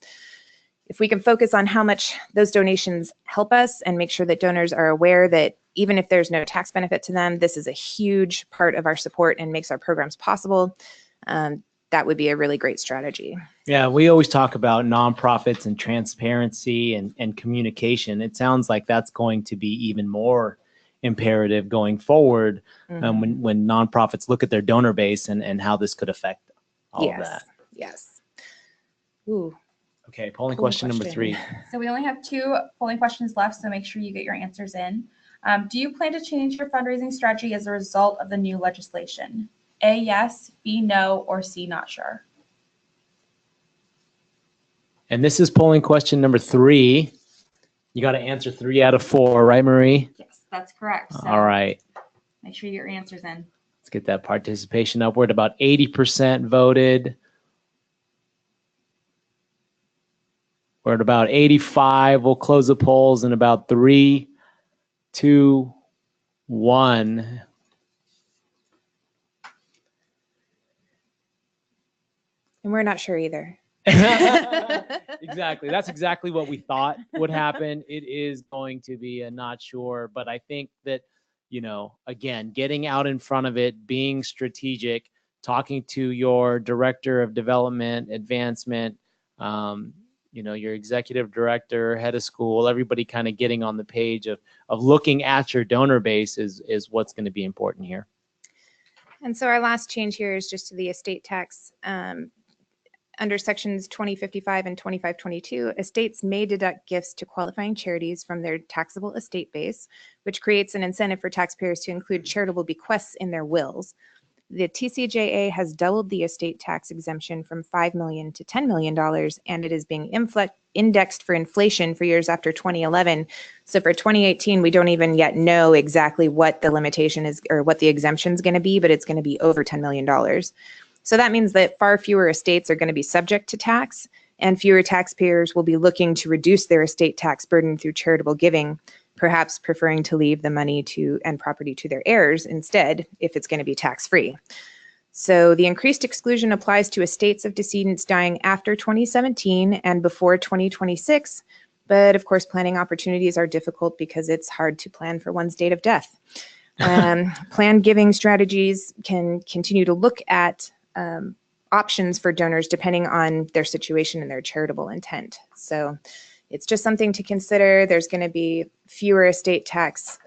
if we can focus on how much those donations help us and make sure that donors are aware that even if there's no tax benefit to them, this is a huge part of our support and makes our programs possible, that would be a really great strategy. Yeah, we always talk about nonprofits and transparency and communication. It sounds like that's going to be even more imperative going forward when nonprofits look at their donor base and how this could affect all of that. Yes. Ooh. Okay, polling question number 3. So we only have 2 polling questions left, so make sure you get your answers in. Do you plan to change your fundraising strategy as a result of the new legislation? A, yes, B, no, or C, not sure. And this is polling question number 3. You got to answer 3 out of 4, right, Marie? Yes, that's correct. So all right. Make sure you get your answers in. Let's get that participation up. We're at about 80% voted. We're at about 85. We'll close the polls in about 3, 2, 1. And we're not sure either. Exactly. That's exactly what we thought would happen. It is going to be a not sure, but I think that, again, getting out in front of it, being strategic, talking to your director of development, advancement, your executive director, head of school, everybody kind of getting on the page of looking at your donor base is what's going to be important here. And so our last change here is just to the estate tax. Under sections 2055 and 2522, estates may deduct gifts to qualifying charities from their taxable estate base, which creates an incentive for taxpayers to include charitable bequests in their wills. The TCJA has doubled the estate tax exemption from $5 million to $10 million, and it is being indexed for inflation for years after 2011. So for 2018, we don't even yet know exactly what the limitation is or what the exemption is going to be, but it's going to be over $10 million. So that means that far fewer estates are going to be subject to tax, and fewer taxpayers will be looking to reduce their estate tax burden through charitable giving, perhaps preferring to leave the money and property to their heirs instead if it's going to be tax-free. So the increased exclusion applies to estates of decedents dying after 2017 and before 2026, but of course planning opportunities are difficult because it's hard to plan for one's date of death. Planned giving strategies can continue to look at options for donors depending on their situation and their charitable intent. So it's just something to consider. There's going to be fewer estate tax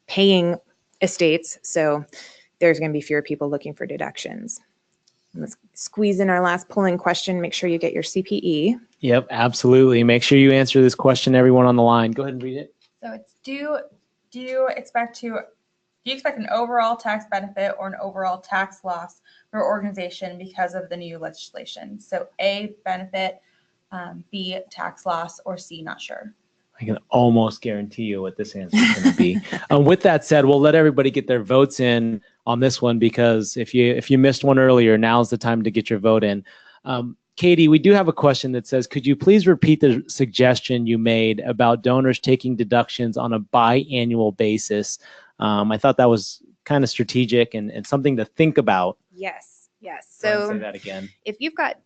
paying estates, so there's going to be fewer people looking for deductions. Let's squeeze in our last polling question. Make sure you get your CPE. Yep, absolutely. Make sure you answer this question, everyone on the line. Go ahead and read it. So it's do you expect an overall tax benefit or an overall tax loss for your organization because of the new legislation? So A, benefit, B, tax loss, or C, not sure. I can almost guarantee you what this answer is going to be. With that said, we'll let everybody get their votes in on this one, because if you missed one earlier, now's the time to get your vote in. Katie, we do have a question that says, could you please repeat the suggestion you made about donors taking deductions on a biannual basis? I thought that was kind of strategic and something to think about. Yes, yes. Go ahead and So say that again. if you've got,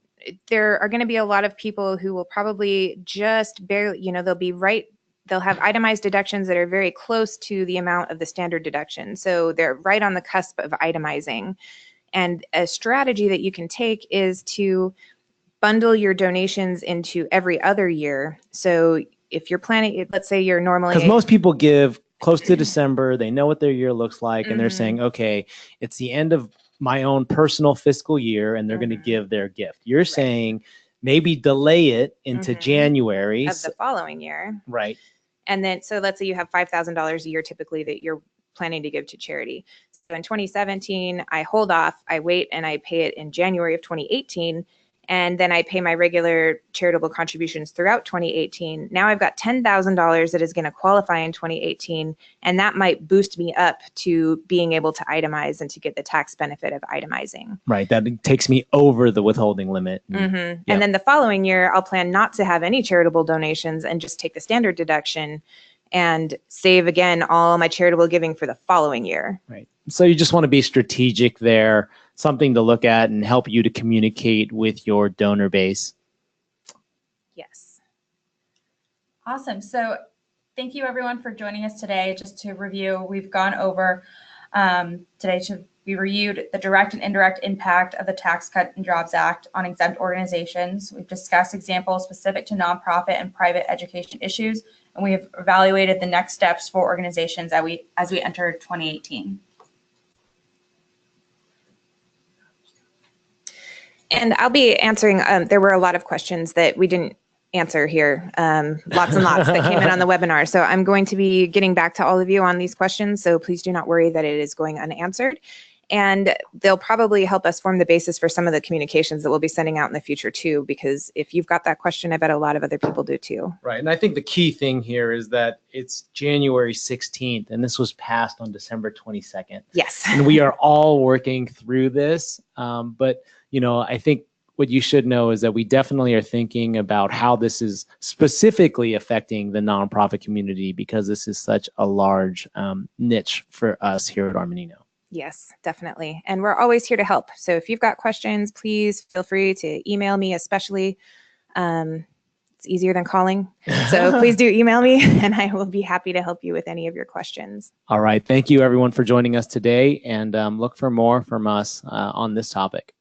there are going to be a lot of people who will probably just barely, they'll have itemized deductions that are very close to the amount of the standard deduction. So they're right on the cusp of itemizing. And a strategy that you can take is to bundle your donations into every other year. So if you're planning, let's say you're normally, because most people give close to December, they know what their year looks like, and they're saying, okay, it's the end of my own personal fiscal year, and they're going to give their gift. You're saying maybe delay it into January of the following year. Right. And then, so let's say you have $5,000 a year typically that you're planning to give to charity. So in 2017, I hold off, I wait, and I pay it in January of 2018. And then I pay my regular charitable contributions throughout 2018. Now I've got $10,000 that is going to qualify in 2018, and that might boost me up to being able to itemize and to get the tax benefit of itemizing. Right, that takes me over the withholding limit. And then the following year, I'll plan not to have any charitable donations and just take the standard deduction and save again all my charitable giving for the following year. Right. So you just want to be strategic there, something to look at and help you to communicate with your donor base. Yes. Awesome. So thank you everyone for joining us today. Just to review, we've gone over today we reviewed the direct and indirect impact of the Tax Cut and Jobs Act on exempt organizations. We've discussed examples specific to nonprofit and private education issues, and we have evaluated the next steps for organizations as we enter 2018. And I'll be answering, there were a lot of questions that we didn't answer here, lots and lots that came in on the webinar. So I'm going to be getting back to all of you on these questions. So please do not worry that it is going unanswered. And they'll probably help us form the basis for some of the communications that we'll be sending out in the future too, because if you've got that question, I bet a lot of other people do too. Right, and I think the key thing here is that it's January 16th, and this was passed on December 22nd. Yes. And we are all working through this, but I think what you should know is that we definitely are thinking about how this is specifically affecting the nonprofit community, because this is such a large niche for us here at Armanino. Yes, definitely. And we're always here to help. So if you've got questions, please feel free to email me, especially. It's easier than calling. So please do email me, and I will be happy to help you with any of your questions. All right. Thank you, everyone, for joining us today, and look for more from us on this topic.